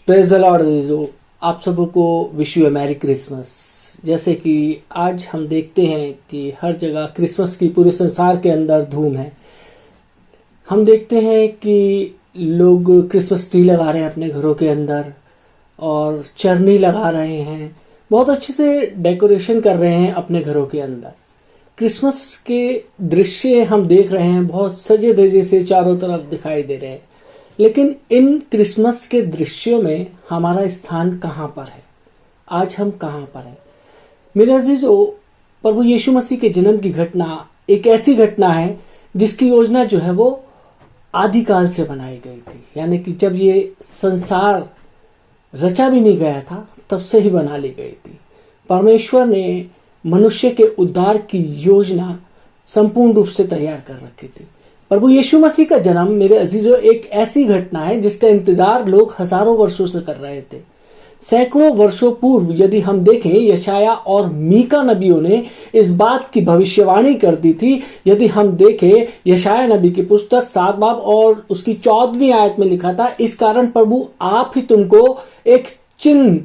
Praise the Lord अजीजों, आप सबको wish you merry Christmas. जैसे कि आज हम देखते हैं कि हर जगह क्रिसमस की पूरे संसार के अंदर धूम है। हम देखते हैं कि लोग क्रिसमस ट्री लगा रहे हैं अपने घरों के अंदर और चरनी लगा रहे हैं, बहुत अच्छे से डेकोरेशन कर रहे हैं अपने घरों के अंदर। क्रिसमस के दृश्य हम देख रहे हैं, बहुत सजे धजे से चारों तरफ दिखाई दे रहे हैं। लेकिन इन क्रिसमस के दृश्यों में हमारा स्थान कहाँ पर है? आज हम कहाँ पर हैं? मेरे अजीजों, प्रभु यीशु मसीह के जन्म की घटना एक ऐसी घटना है जिसकी योजना जो है वो आदिकाल से बनाई गई थी। यानी कि जब ये संसार रचा भी नहीं गया था तब से ही बना ली गई थी। परमेश्वर ने मनुष्य के उद्धार की योजना संपूर्ण रूप से तैयार कर रखी थी। प्रभु यीशु मसीह का जन्म मेरे अजीजों एक ऐसी घटना है जिसका इंतजार लोग हजारों वर्षों से कर रहे थे। सैकड़ों वर्षों पूर्व यदि हम देखें, यशाया और मीका नबियों ने इस बात की भविष्यवाणी कर दी थी। यदि हम देखें यशाया नबी की पुस्तक 7 बाब और उसकी 14वीं आयत में लिखा था, इस कारण प्रभु आप ही तुमको एक चिन्ह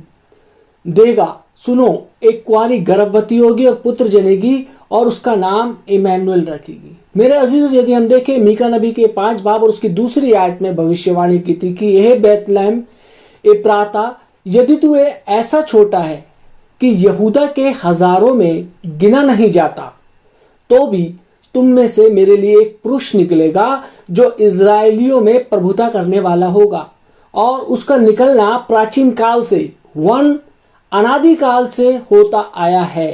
देगा, सुनो, एक कुंवारी गर्भवती होगी और पुत्र जनेगी और उसका नाम इमैनुएल रखेगी। मेरे अजीज, यदि हम देखें मीका नबी के 5 बाब और उसकी 2री आयत में भविष्यवाणी की थी कि यह बैतलहम एप्राता, यदि तू ऐसा छोटा है कि यहूदा के हजारों में गिना नहीं जाता, तो भी तुम में से मेरे लिए एक पुरुष निकलेगा जो इजरायलियों में प्रभुता करने वाला होगा। और उसका निकलना प्राचीन काल से, अनादिकाल से होता आया है।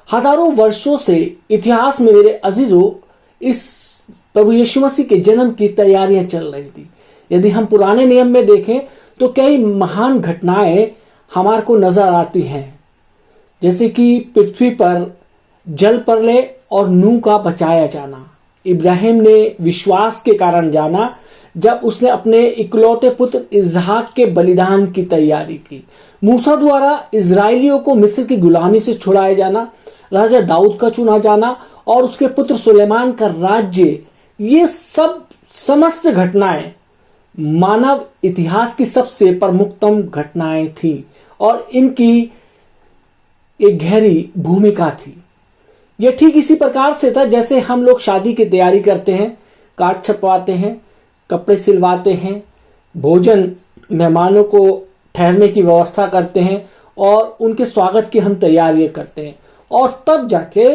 हजारों वर्षों से इतिहास में मेरे अजीजों इस प्रभु यीशु मसीह के जन्म की तैयारियां चल रही थी। यदि हम पुराने नियम में देखें तो कई महान घटनाएं हमारे को नजर आती हैं, जैसे कि पृथ्वी पर जल प्रलय और नूह का बचाया जाना। इब्राहिम ने विश्वास के कारण जाना जब उसने अपने इकलौते पुत्र इसहाक के बलिदान की तैयारी की। मूसा द्वारा इजरायलियों को मिस्र की गुलामी से छुड़ाया जाना, राजा दाऊद का चुना जाना और उसके पुत्र सुलेमान का राज्य, ये सब समस्त घटनाएं मानव इतिहास की सबसे प्रमुखतम घटनाएं थी और इनकी एक गहरी भूमिका थी। यह ठीक इसी प्रकार से था जैसे हम लोग शादी की तैयारी करते हैं, कार्ड छपवाते हैं, कपड़े सिलवाते हैं, भोजन, मेहमानों को ठहरने की व्यवस्था करते हैं और उनके स्वागत की हम तैयारियां करते हैं। और तब जाके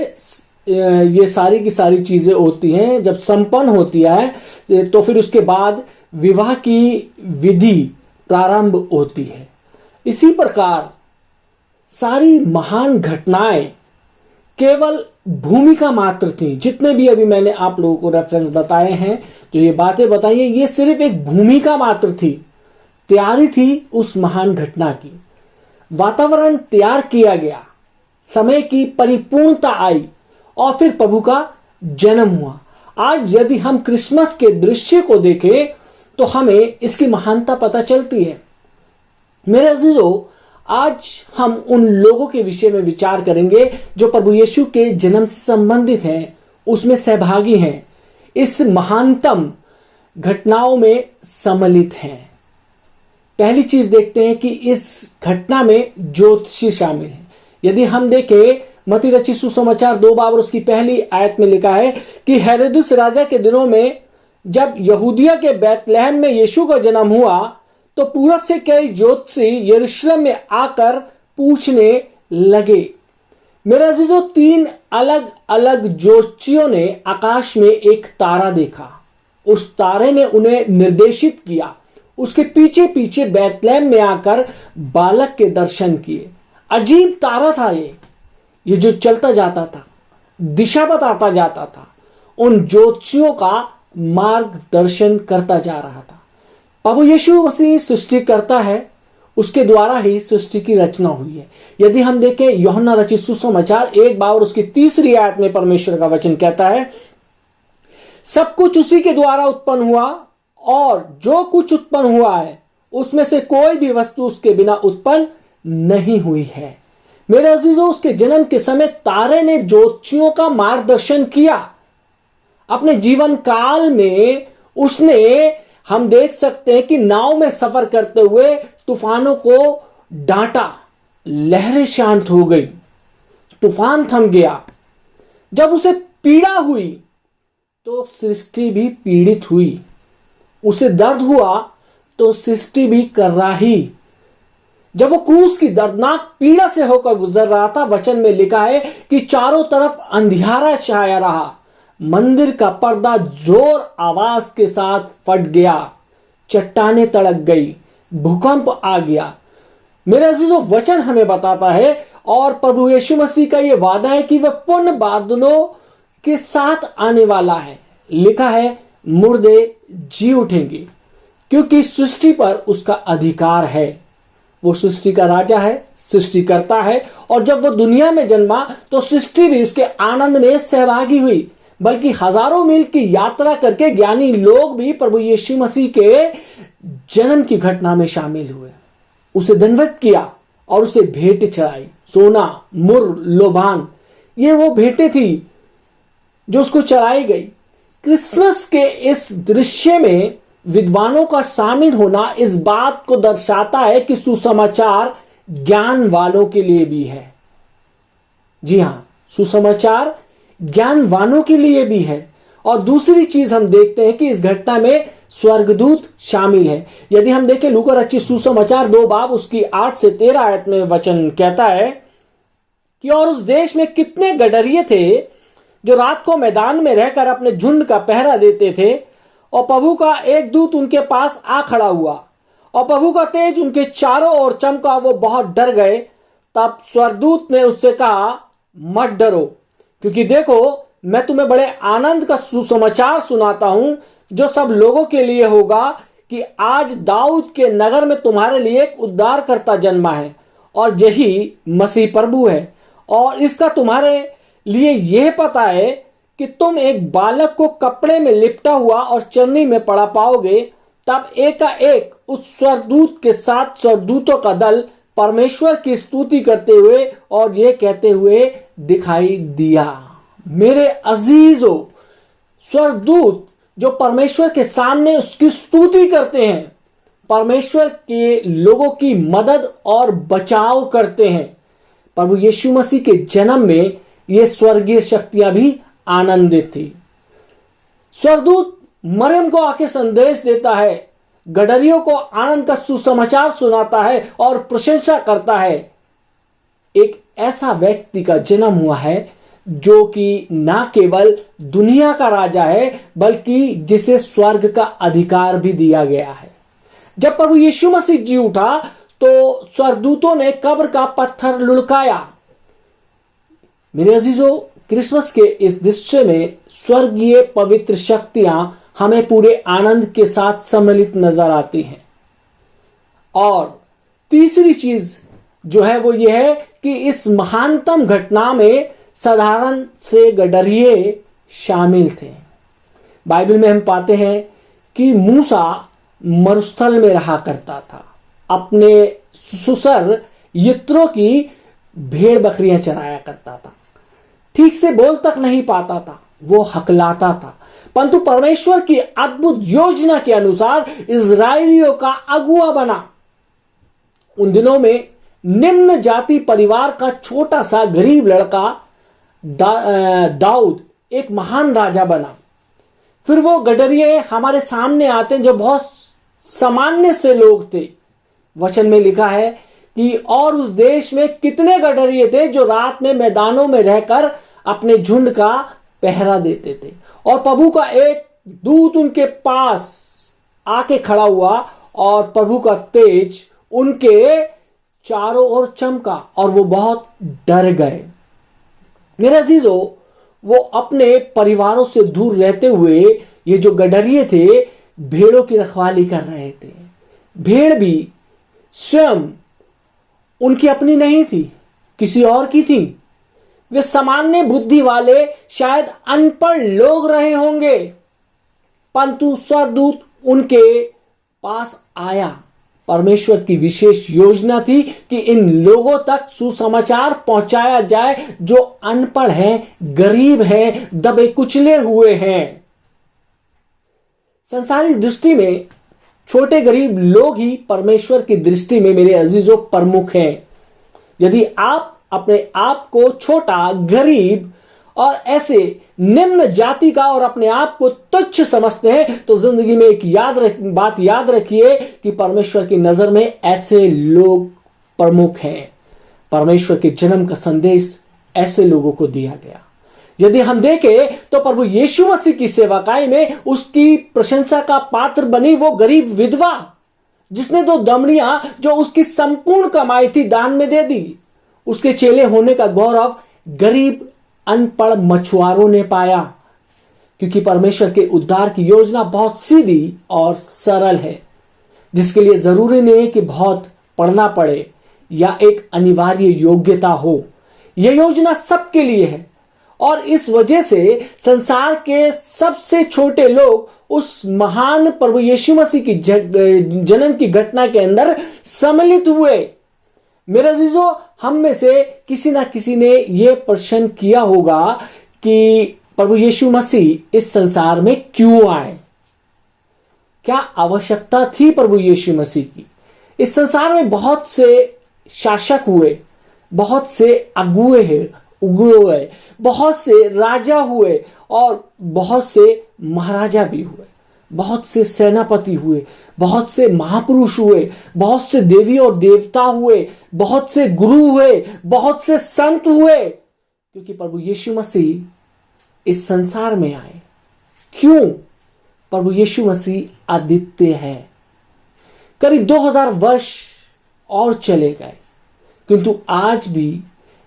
ये सारी की सारी चीजें होती हैं। जब संपन्न होती है तो फिर उसके बाद विवाह की विधि प्रारंभ होती है। इसी प्रकार सारी महान घटनाएं केवल भूमिका मात्र थी। जितने भी अभी मैंने आप लोगों को रेफरेंस बताए हैं, जो ये बातें बताई हैं, ये सिर्फ एक भूमिका मात्र थी, तैयारी थी उस महान घटना की। वातावरण तैयार किया गया, समय की परिपूर्णता आई और फिर प्रभु का जन्म हुआ। आज यदि हम क्रिसमस के दृश्य को देखें तो हमें इसकी महानता पता चलती है। मेरे अजीजों, आज हम उन लोगों के विषय में विचार करेंगे जो प्रभु यीशु के जन्म से संबंधित हैं, उसमें सहभागी हैं, इस महानतम घटनाओं में सम्मिलित हैं। पहली चीज देखते हैं कि इस घटना में ज्योतिषी शामिल है। यदि हम देखें मत्ती रचित सुसमाचार 2 बाब और उसकी पहली आयत में लिखा है कि हेरोदेस राजा के दिनों में जब यहूदिया के बैतलहम में यीशु का जन्म हुआ तो पूरब से कई ज्योतिषी यरूशलेम में आकर पूछने लगे। मेरा जो 3 अलग अलग ज्योतिषियों ने आकाश में एक तारा देखा। उस तारे ने उन्हें निर्देशित किया, उसके पीछे पीछे बैतलहम में आकर बालक के दर्शन किए। अजीब तारा था ये जो चलता जाता था, दिशा बताता जाता था, उन ज्योतिषियों का मार्गदर्शन करता जा रहा था। प्रभु यीशु मसीह सृष्टि करता है, उसके द्वारा ही सृष्टि की रचना हुई है। यदि हम देखें यूहन्ना रचित सुसमाचार 1 बाब और उसकी 3री आयत में परमेश्वर का वचन कहता है, सब कुछ उसी के द्वारा उत्पन्न हुआ और जो कुछ उत्पन्न हुआ है उसमें से कोई भी वस्तु उसके बिना उत्पन्न नहीं हुई है। मेरे अजीजों, उसके जन्म के समय तारे ने ज्योतिषियों का मार्गदर्शन किया। अपने जीवन काल में उसने हम देख सकते हैं कि नाव में सफर करते हुए तूफानों को डांटा, लहरें शांत हो गई, तूफान थम गया। जब उसे पीड़ा हुई तो सृष्टि भी पीड़ित हुई, उसे दर्द हुआ तो सृष्टि भी कर्राही। जब वो क्रूस की दर्दनाक पीड़ा से होकर गुजर रहा था, वचन में लिखा है कि चारों तरफ अंधियारा छाया रहा, मंदिर का पर्दा जोर आवाज के साथ फट गया, चट्टानें तड़क गई, भूकंप आ गया। मेरे अजीजों, वचन हमें बताता है और प्रभु यीशु मसीह का यह वादा है कि वह पूर्ण बादलों के साथ आने वाला है। लिखा है मुर्दे जी उठेंगे, क्योंकि सृष्टि पर उसका अधिकार है। वो सृष्टि का राजा है, सृष्टि करता है, और जब वो दुनिया में जन्मा तो सृष्टि भी उसके आनंद में सहभागी हुई। बल्कि हजारों मील की यात्रा करके ज्ञानी लोग भी प्रभु यीशु मसीह के जन्म की घटना में शामिल हुए, उसे दंडवत किया और उसे भेंट चढ़ाई। सोना, मुर, लोबान, ये वो भेंटें थी जो उसको चढ़ाई गई। क्रिसमस के इस दृश्य में विद्वानों का शामिल होना इस बात को दर्शाता है कि सुसमाचार ज्ञान वालों के लिए भी है। जी हां, सुसमाचार ज्ञानवानों के लिए भी है। और दूसरी चीज हम देखते हैं कि इस घटना में स्वर्गदूत शामिल है। यदि हम देखें लूका रचित सुसमाचार 2 बाब उसकी 8 से 13 आयत में वचन कहता है कि और उस देश में कितने गडरिये थे जो रात को मैदान में रहकर अपने झुंड का पहरा देते थे, और प्रभु का एक दूत उनके पास आ खड़ा हुआ और प्रभु का तेज उनके चारों ओर चमका, वो बहुत डर गए। तब स्वर्गदूत ने उससे कहा, मत डरो, क्योंकि देखो मैं तुम्हें बड़े आनंद का सुसमाचार सुनाता हूं जो सब लोगों के लिए होगा, कि आज दाऊद के नगर में तुम्हारे लिए एक उद्धारकर्ता जन्मा है, और यही मसीह प्रभु है। और इसका तुम्हारे लिए यह पता है कि तुम एक बालक को कपड़े में लिपटा हुआ और चरनी में पड़ा पाओगे। तब एकाएक उस स्वर्गदूत के साथ स्वर्गदूतों का दल परमेश्वर की स्तुति करते हुए और ये कहते हुए दिखाई दिया। मेरे अजीजों, स्वर्गदूत जो परमेश्वर के सामने उसकी स्तुति करते हैं, परमेश्वर के लोगों की मदद और बचाव करते हैं। प्रभु यीशु मसीह के जन्म में ये स्वर्गीय शक्तियां भी आनंदित थी। स्वर्गदूत मरियम को आके संदेश देता है, गडरियों को आनंद का सुसमाचार सुनाता है और प्रशंसा करता है। एक ऐसा व्यक्ति का जन्म हुआ है जो कि ना केवल दुनिया का राजा है, बल्कि जिसे स्वर्ग का अधिकार भी दिया गया है। जब प्रभु यीशु मसीह जी उठा तो स्वर्गदूतों ने कब्र का पत्थर लुढ़काया। मेरे अजीजों, क्रिसमस के इस दृश्य में स्वर्गीय पवित्र शक्तियां हमें पूरे आनंद के साथ सम्मिलित नजर आती हैं। और तीसरी चीज जो है वो ये है कि इस महानतम घटना में साधारण से गडरिये शामिल थे। बाइबल में हम पाते हैं कि मूसा मरुस्थल में रहा करता था, अपने सुसर यित्रो की भेड़ बकरियां चराया करता था, ठीक से बोल तक नहीं पाता था, वो हकलाता था, परंतु परमेश्वर की अद्भुत योजना के अनुसार इजरायलियों का अगुआ बना। उन दिनों में निम्न जाति परिवार का छोटा सा गरीब लड़का दाऊद एक महान राजा बना। फिर वो गडरिये हमारे सामने आते हैं जो बहुत सामान्य से लोग थे। वचन में लिखा है कि और उस देश में कितने गडरिये थे जो रात में मैदानों में रहकर अपने झुंड का पहरा देते थे, और प्रभु का एक दूत उनके पास आके खड़ा हुआ और प्रभु का तेज उनके चारों ओर चमका और वो बहुत डर गए। मेरे अजीजों, वो अपने परिवारों से दूर रहते हुए ये जो गडरिये थे भेड़ों की रखवाली कर रहे थे। भेड़ भी स्वयं उनकी अपनी नहीं थी, किसी और की थी। वे सामान्य बुद्धि वाले शायद अनपढ़ लोग रहे होंगे, परंतु स्वर्गदूत उनके पास आया। परमेश्वर की विशेष योजना थी कि इन लोगों तक सुसमाचार पहुंचाया जाए जो अनपढ़ हैं, गरीब हैं, दबे कुचले हुए हैं। संसारिक दृष्टि में छोटे गरीब लोग ही परमेश्वर की दृष्टि में मेरे अजीजों प्रमुख हैं। यदि आप अपने आप को छोटा, गरीब और ऐसे निम्न जाति का और अपने आप को तुच्छ समझते हैं तो जिंदगी में एक बात याद रखिए कि परमेश्वर की नजर में ऐसे लोग प्रमुख हैं। परमेश्वर के जन्म का संदेश ऐसे लोगों को दिया गया। यदि हम देखें तो प्रभु यीशु मसीह की सेवकाई में उसकी प्रशंसा का पात्र बनी वो गरीब विधवा, जिसने 2 दमड़ियां जो उसकी संपूर्ण कमाई थी दान में दे दी। उसके चेले होने का गौरव गरीब अनपढ़ मछुआरों ने पाया, क्योंकि परमेश्वर के उद्धार की योजना बहुत सीधी और सरल है, जिसके लिए जरूरी नहीं कि बहुत पढ़ना पड़े या एक अनिवार्य योग्यता हो। यह योजना सबके लिए है और इस वजह से संसार के सबसे छोटे लोग उस महान प्रभु यीशु मसीह की जन्म की घटना के अंदर सम्मिलित हुए। मेरे अजीजों, हम में से किसी ना किसी ने यह प्रश्न किया होगा कि प्रभु यीशु मसीह इस संसार में क्यों आए? क्या आवश्यकता थी प्रभु यीशु मसीह की? इस संसार में बहुत से शासक हुए, बहुत से अगुए हुए, बहुत से राजा हुए और बहुत से महाराजा भी हुए, बहुत से सेनापति हुए, बहुत से महापुरुष हुए, बहुत से देवी और देवता हुए, बहुत से गुरु हुए, बहुत से संत हुए, क्योंकि प्रभु यीशु मसीह इस संसार में आए। क्यों? प्रभु यीशु मसीह अद्वितीय है। करीब 2000 वर्ष और चले गए, किंतु आज भी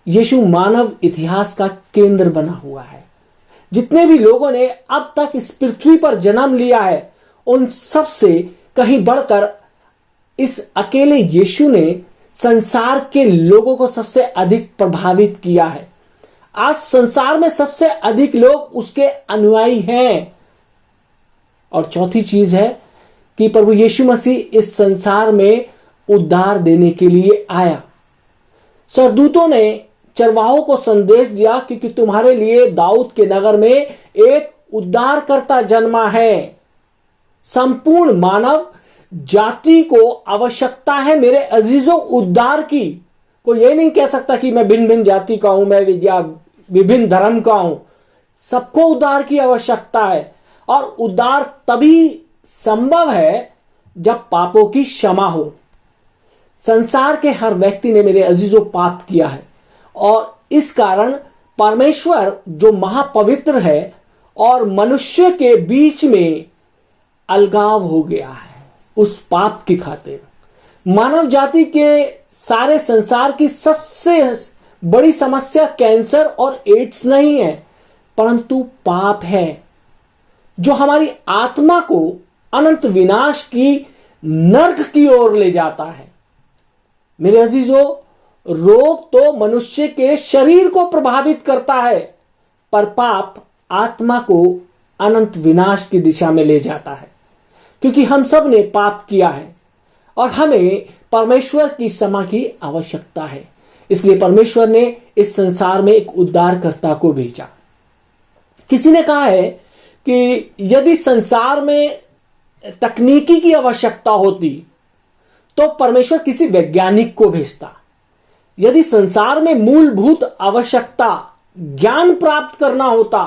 यीशु मानव इतिहास का केंद्र बना हुआ है। जितने भी लोगों ने अब तक इस पृथ्वी पर जन्म लिया है, उन सब से कहीं बढ़कर इस अकेले यीशु ने संसार के लोगों को सबसे अधिक प्रभावित किया है। आज संसार में सबसे अधिक लोग उसके अनुयायी हैं। और चौथी चीज है कि प्रभु यीशु मसीह इस संसार में उद्धार देने के लिए आया। स्वर्गदूतों ने चरवाहों को संदेश दिया क्योंकि तुम्हारे लिए दाऊद के नगर में एक उद्धारकर्ता जन्मा है। संपूर्ण मानव जाति को आवश्यकता है मेरे अजीजों उद्धार की। कोई ये नहीं कह सकता कि मैं भिन्न भिन्न जाति का हूं, मैं या विभिन्न धर्म का हूं। सबको उद्धार की आवश्यकता है और उद्धार तभी संभव है जब पापों की क्षमा हो। संसार के हर व्यक्ति ने मेरे अजीजों पाप किया है और इस कारण परमेश्वर जो महापवित्र है और मनुष्य के बीच में अलगाव हो गया है उस पाप की खातिर। मानव जाति के सारे संसार की सबसे बड़ी समस्या कैंसर और एड्स नहीं है, परंतु पाप है जो हमारी आत्मा को अनंत विनाश की नर्क की ओर ले जाता है। मेरे अजीजों, रोग तो मनुष्य के शरीर को प्रभावित करता है, पर पाप आत्मा को अनंत विनाश की दिशा में ले जाता है, क्योंकि हम सब ने पाप किया है और हमें परमेश्वर की क्षमा की आवश्यकता है। इसलिए परमेश्वर ने इस संसार में एक उद्धारकर्ता को भेजा। किसी ने कहा है कि यदि संसार में तकनीकी की आवश्यकता होती तो परमेश्वर किसी वैज्ञानिक को भेजता। यदि संसार में मूलभूत आवश्यकता ज्ञान प्राप्त करना होता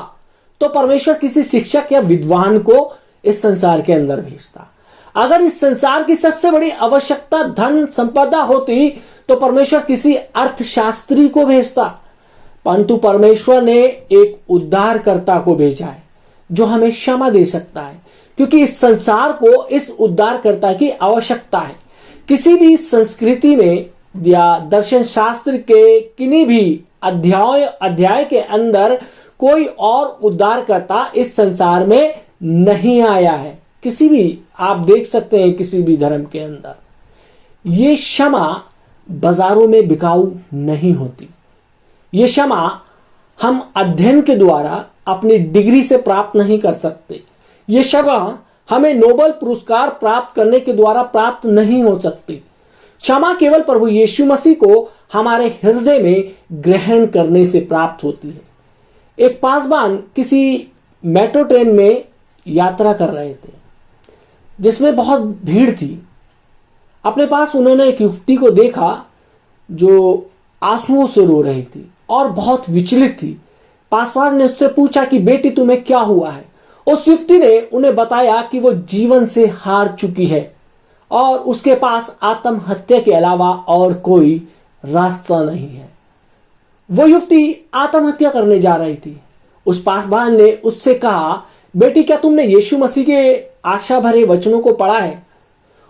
तो परमेश्वर किसी शिक्षक या विद्वान को इस संसार के अंदर भेजता। अगर इस संसार की सबसे बड़ी आवश्यकता धन संपदा होती तो परमेश्वर किसी अर्थशास्त्री को भेजता, परंतु परमेश्वर ने एक उद्धारकर्ता को भेजा है जो हमें क्षमा दे सकता है, क्योंकि इस संसार को इस उद्धारकर्ता की आवश्यकता है। किसी भी संस्कृति में या दर्शन शास्त्र के किन्हीं भी अध्याय के अंदर कोई और उद्धारकर्ता इस संसार में नहीं आया है। किसी भी आप देख सकते हैं किसी भी धर्म के अंदर ये क्षमा बाजारों में बिकाऊ नहीं होती। ये क्षमा हम अध्ययन के द्वारा अपनी डिग्री से प्राप्त नहीं कर सकते। ये क्षमा हमें नोबेल पुरस्कार प्राप्त करने के द्वारा प्राप्त नहीं हो सकती। क्षमा केवल प्रभु यीशु मसीह को हमारे हृदय में ग्रहण करने से प्राप्त होती है। एक पासवान किसी मेट्रो ट्रेन में यात्रा कर रहे थे। जिसमें बहुत भीड़ थी। अपने पास उन्होंने एक युवती को देखा जो आंसुओं से रो रही थी और बहुत विचलित थी। पासवान ने उससे पूछा कि बेटी तुम्हें क्या हुआ है। उस युवती ने उन्हें बताया कि वो जीवन से हार चुकी है और उसके पास आत्महत्या के अलावा और कोई रास्ता नहीं है। वो युवती आत्महत्या करने जा रही थी। उस पासवान ने उससे कहा, बेटी क्या तुमने यीशु मसीह के आशा भरे वचनों को पढ़ा है?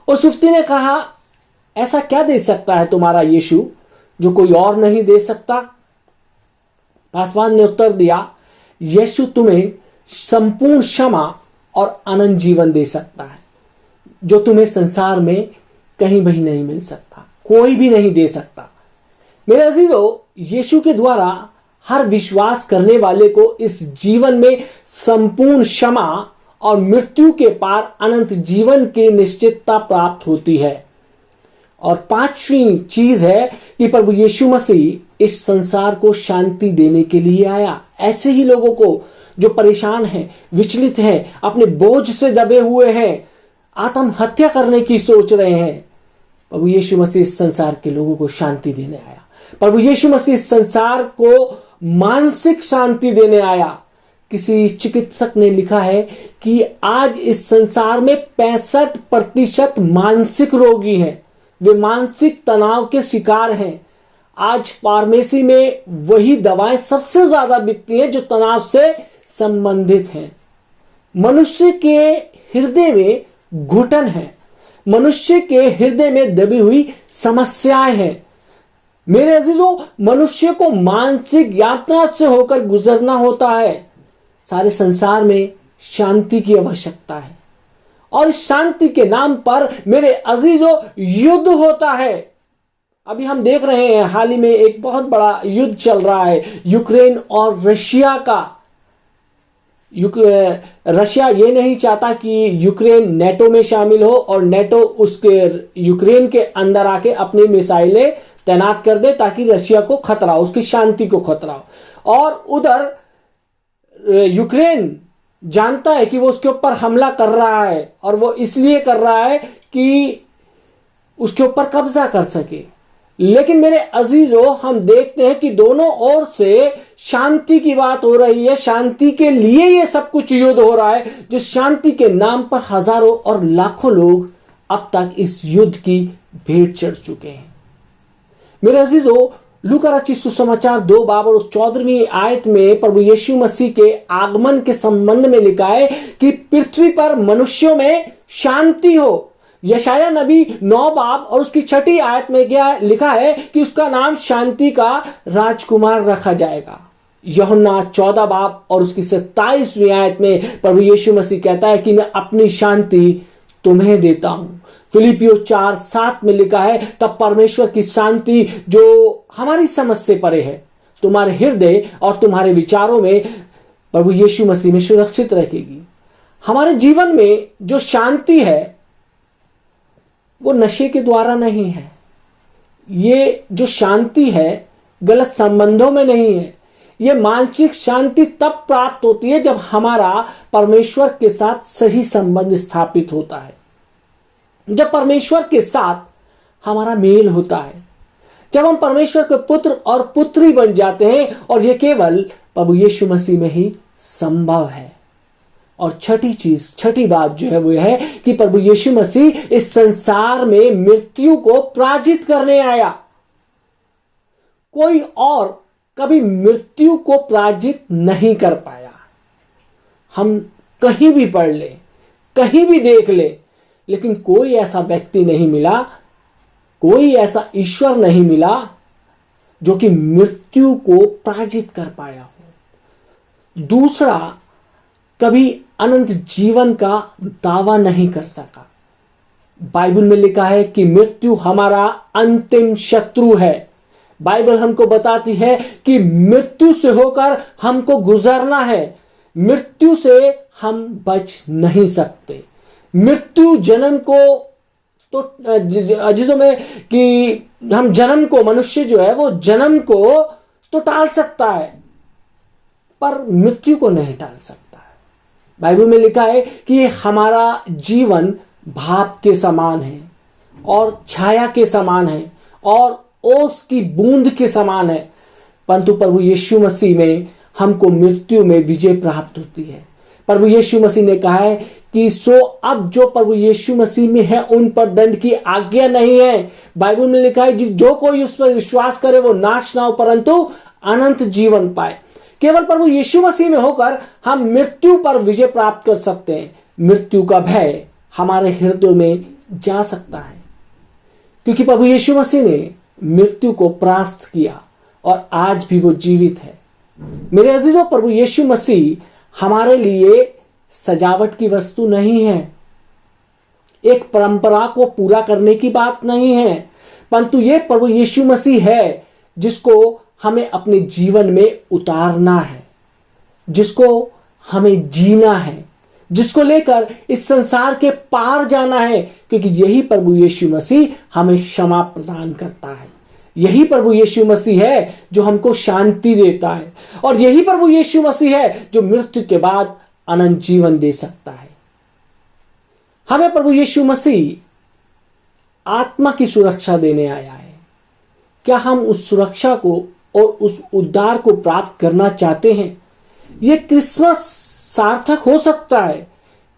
उस युवती ने कहा, ऐसा क्या दे सकता है तुम्हारा यीशु जो कोई और नहीं दे सकता? पासवान ने उत्तर दिया, यीशु तुम्हें संपूर्ण क्षमा और अनंत जीवन दे सकता है जो तुम्हें संसार में कहीं भी नहीं मिल सकता, कोई भी नहीं दे सकता। मेरे अजीजों, यीशु के द्वारा हर विश्वास करने वाले को इस जीवन में संपूर्ण क्षमा और मृत्यु के पार अनंत जीवन की निश्चितता प्राप्त होती है। और पांचवी चीज है कि प्रभु यीशु मसीह इस संसार को शांति देने के लिए आया। ऐसे ही लोगों को जो परेशान हैं, विचलित हैं, अपने बोझ से दबे हुए हैं, आत्महत्या करने की सोच रहे हैं, प्रभु यीशु मसीह इस संसार के लोगों को शांति देने आया। प्रभु यीशु मसीह इस संसार को मानसिक शांति देने आया। किसी चिकित्सक ने लिखा है कि आज इस संसार में 65% मानसिक रोगी हैं। वे मानसिक तनाव के शिकार हैं। आज फार्मेसी में वही दवाएं सबसे ज्यादा बिकती हैं जो तनाव से संबंधित हैं। मनुष्य के हृदय में घुटन है। मनुष्य के हृदय में दबी हुई समस्याएं हैं। मेरे अजीजों, मनुष्य को मानसिक यातना से होकर गुजरना होता है। सारे संसार में शांति की आवश्यकता है और इस शांति के नाम पर मेरे अजीजों युद्ध होता है। अभी हम देख रहे हैं, हाल ही में एक बहुत बड़ा युद्ध चल रहा है यूक्रेन और रशिया का। रशिया ये नहीं चाहता कि यूक्रेन नेटो में शामिल हो और नेटो उसके यूक्रेन के अंदर आके अपनी मिसाइलें तैनात कर दे ताकि रशिया को खतरा हो, उसकी शांति को खतरा हो। और उधर यूक्रेन जानता है कि वो उसके ऊपर हमला कर रहा है और वो इसलिए कर रहा है कि उसके ऊपर कब्जा कर सके। लेकिन मेरे अजीजों, हम देखते हैं कि दोनों ओर से शांति की बात हो रही है। शांति के लिए ये सब कुछ युद्ध हो रहा है, जो शांति के नाम पर हजारों और लाखों लोग अब तक इस युद्ध की भेंट चढ़ चुके हैं। मेरे अजीजों, लूका रचित सुसमाचार 2 बाब और 14वीं आयत में प्रभु यीशु मसीह के आगमन के संबंध में लिखा है कि पृथ्वी पर मनुष्यों में शांति हो। यशाया नबी 9 बाब और उसकी 6ठी आयत में क्या लिखा है कि उसका नाम शांति का राजकुमार रखा जाएगा। यूहन्ना 14 बाब और उसकी 27वीं आयत में प्रभु यीशु मसीह कहता है कि मैं अपनी शांति तुम्हें देता हूं। फिलिपियो 4:7 में लिखा है, तब परमेश्वर की शांति जो हमारी समझ से परे है तुम्हारे हृदय और तुम्हारे विचारों में प्रभु यीशु मसीह में सुरक्षित रखेगी। हमारे जीवन में जो शांति है वो नशे के द्वारा नहीं है। ये जो शांति है गलत संबंधों में नहीं है। ये मानसिक शांति तब प्राप्त होती है जब हमारा परमेश्वर के साथ सही संबंध स्थापित होता है, जब परमेश्वर के साथ हमारा मेल होता है, जब हम परमेश्वर के पुत्र और पुत्री बन जाते हैं। और यह केवल प्रभु यीशु मसीह में ही संभव है। और छठी बात जो है वो है कि प्रभु यीशु मसीह इस संसार में मृत्यु को पराजित करने आया। कोई और कभी मृत्यु को पराजित नहीं कर पाया। हम कहीं भी पढ़ ले, कहीं भी देख ले, लेकिन कोई ऐसा व्यक्ति नहीं मिला, कोई ऐसा ईश्वर नहीं मिला जो कि मृत्यु को पराजित कर पाया हो। दूसरा, कभी अनंत जीवन का दावा नहीं कर सका। बाइबल में लिखा है कि मृत्यु हमारा अंतिम शत्रु है। बाइबल हमको बताती है कि मृत्यु से होकर हमको गुजरना है। मृत्यु से हम बच नहीं सकते। मृत्यु जन्म को तो अजीजों में कि हम जन्म को, मनुष्य जो है वो जन्म को तो टाल सकता है पर मृत्यु को नहीं टाल सकता है। बाइबल में लिखा है कि हमारा जीवन भाप के समान है और छाया के समान है और ओस की बूंद के समान है, परंतु प्रभु यीशु मसीह में हमको मृत्यु में विजय प्राप्त होती है। प्रभु यीशु मसीह ने कहा है कि सो अब जो प्रभु यीशु मसीह में है उन पर दंड की आज्ञा नहीं है। बाइबल में लिखा है जो कोई उस पर विश्वास करे वो नाश ना हो परंतु अनंत जीवन पाए। केवल प्रभु यीशु मसीह में होकर हम मृत्यु पर विजय प्राप्त कर सकते हैं। मृत्यु का भय हमारे हृदय में जा सकता है, क्योंकि प्रभु यीशु मसीह ने मृत्यु को परास्त किया और आज भी वो जीवित है। मेरे अजीजों, प्रभु यीशु मसीह हमारे लिए सजावट की वस्तु नहीं है, एक परंपरा को पूरा करने की बात नहीं है, परंतु ये प्रभु यीशु मसीह है जिसको हमें अपने जीवन में उतारना है, जिसको हमें जीना है, जिसको लेकर इस संसार के पार जाना है, क्योंकि यही प्रभु यीशु मसीह हमें क्षमा प्रदान करता है। यही प्रभु यीशु मसीह है जो हमको शांति देता है और यही प्रभु यीशु मसीह है जो मृत्यु के बाद अनंत जीवन दे सकता है। हमें प्रभु यीशु मसीह आत्मा की सुरक्षा देने आया है। क्या हम उस सुरक्षा को और उस उद्धार को प्राप्त करना चाहते हैं? यह क्रिसमस सार्थक हो सकता है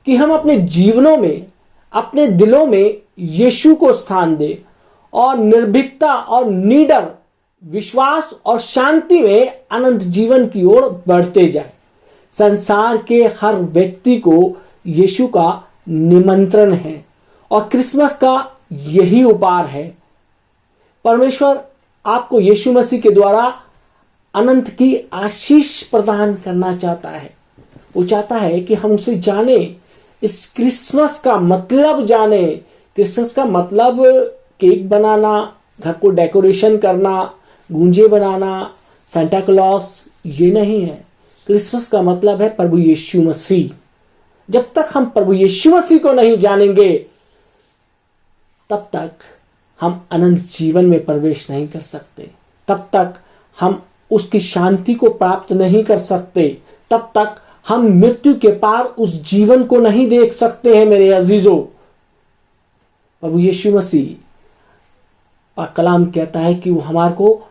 कि हम अपने जीवनों में, अपने दिलों में यीशु को स्थान दें और निर्भीकता और निडर विश्वास और शांति में अनंत जीवन की ओर बढ़ते जाए। संसार के हर व्यक्ति को यीशु का निमंत्रण है और क्रिसमस का यही उपहार है। परमेश्वर आपको यीशु मसीह के द्वारा अनंत की आशीष प्रदान करना चाहता है। वो चाहता है कि हम उसे जाने, इस क्रिसमस का मतलब जाने। क्रिसमस का मतलब केक बनाना, घर को डेकोरेशन करना, गूंजे बनाना, सांता क्लॉस, ये नहीं है। क्रिसमस का मतलब है प्रभु यीशु मसीह। जब तक हम प्रभु यीशु मसीह को नहीं जानेंगे तब तक हम अनंत जीवन में प्रवेश नहीं कर सकते, तब तक हम उसकी शांति को प्राप्त नहीं कर सकते, तब तक हम मृत्यु के पार उस जीवन को नहीं देख सकते हैं। मेरे अजीजों, प्रभु यीशु मसीह का कलाम कहता है कि वो हमारे को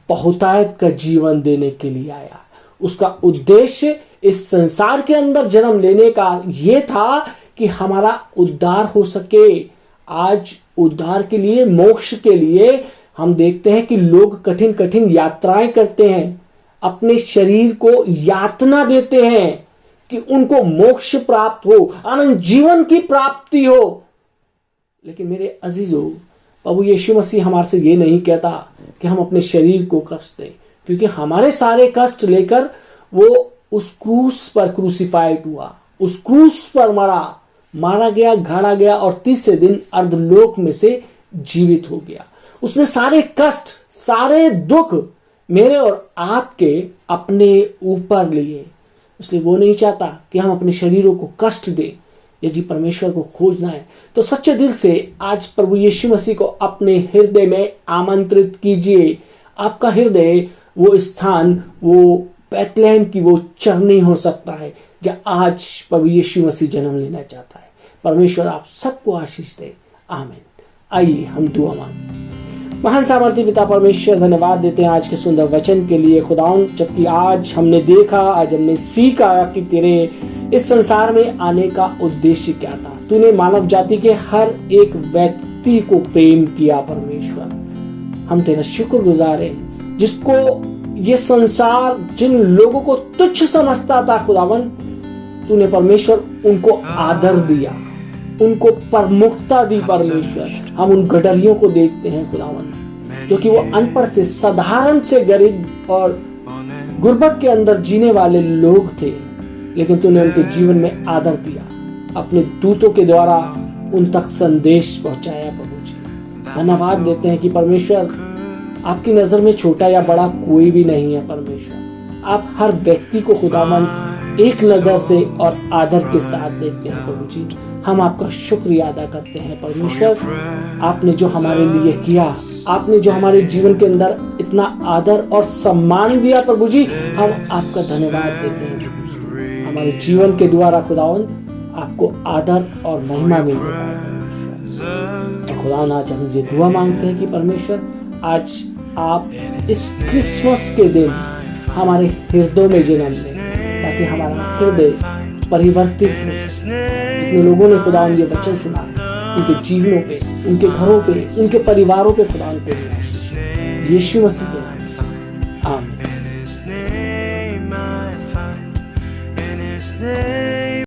बहुतायत का जीवन देने के लिए आया। उसका उद्देश्य इस संसार के अंदर जन्म लेने का यह था कि हमारा उद्धार हो सके। आज उद्धार के लिए, मोक्ष के लिए हम देखते हैं कि लोग कठिन कठिन यात्राएं करते हैं, अपने शरीर को यातना देते हैं कि उनको मोक्ष प्राप्त हो, अनंत जीवन की प्राप्ति हो। लेकिन मेरे अजीजों, प्रभु यीशु मसीह हमारे से ये नहीं कहता कि हम अपने शरीर को कष्ट दें, क्योंकि हमारे सारे कष्ट लेकर वो उस क्रूस पर क्रूसिफाइड हुआ, उस क्रूस पर मारा गया, गाड़ा गया और तीसरे दिन अर्धलोक में से जीवित हो गया। उसने सारे कष्ट, सारे दुख मेरे और आपके अपने ऊपर लिए। इसलिए वो नहीं चाहता कि हम अपने शरीरों को कष्ट दें। यदि परमेश्वर को खोजना है तो सच्चे दिल से आज प्रभु यीशु मसीह को अपने हृदय में आमंत्रित कीजिए। आपका हृदय वो स्थान, वो बैतलहम की वो चरनी हो सकता है जहाँ आज प्रभु यीशु मसीह जन्म लेना चाहता है। परमेश्वर आप सबको आशीष दे, आमीन। आइए हम दुआ मांगते। महान सामर्थ्य पिता परमेश्वर, धन्यवाद देते हैं आज के सुंदर वचन के लिए खुदाउन। जबकि आज हमने देखा, आज हमने सीखा कि तेरे इस संसार में आने का उद्देश्य क्या था। तूने मानव जाति के हर एक व्यक्ति को प्रेम किया। परमेश्वर, हम तेरा शुक्रगुजार हैं, जिसको ये संसार जिन लोगों को तुच्छ समझता था खुदावन, तूने परमेश्वर उनको आदर दिया, उनको प्रमुखता दी। परमेश्वर, हम उन गडरियों को देखते हैं खुदावन, जो कि वो अनपढ़ से, साधारण से गरीब और गुर्बत के अंदर जीने वाले लोग थे, लेकिन तूने उनके जीवन में आदर दिया, अपने दूतों के द्वारा उन तक संदेश पहुंचाया। प्रभु जी, धन्यवाद देते हैं कि परमेश्वर, आपकी नजर में छोटा या बड़ा कोई भी नहीं है। परमेश्वर, आप हर व्यक्ति को खुदावन एक नजर से और आदर के साथ देखते हैं। प्रभु जी, हम आपका शुक्रिया अदा करते हैं। परमेश्वर, आपने जो हमारे लिए किया, आपने जो हमारे जीवन के अंदर इतना आदर और सम्मान दिया, प्रभु जी, हम आपका धन्यवाद देते हैं। प्रभु जी, हमारे जीवन के द्वारा खुदावन आपको आदर और महिमा मिलने पाए। और खुदा आज हम ये दुआ मांगते हैं कि परमेश्वर आज आप इस क्रिसमस के दिन हमारे हृदयों में जन्म लें, ताकि हमारा हृदय परिवर्तित हो सके। जितने लोगों ने खुदा ये वचन सुना, उनके जीवनों पे, उनके घरों पे, उनके परिवारों पे खुदा पे यीशु मसीह के नाम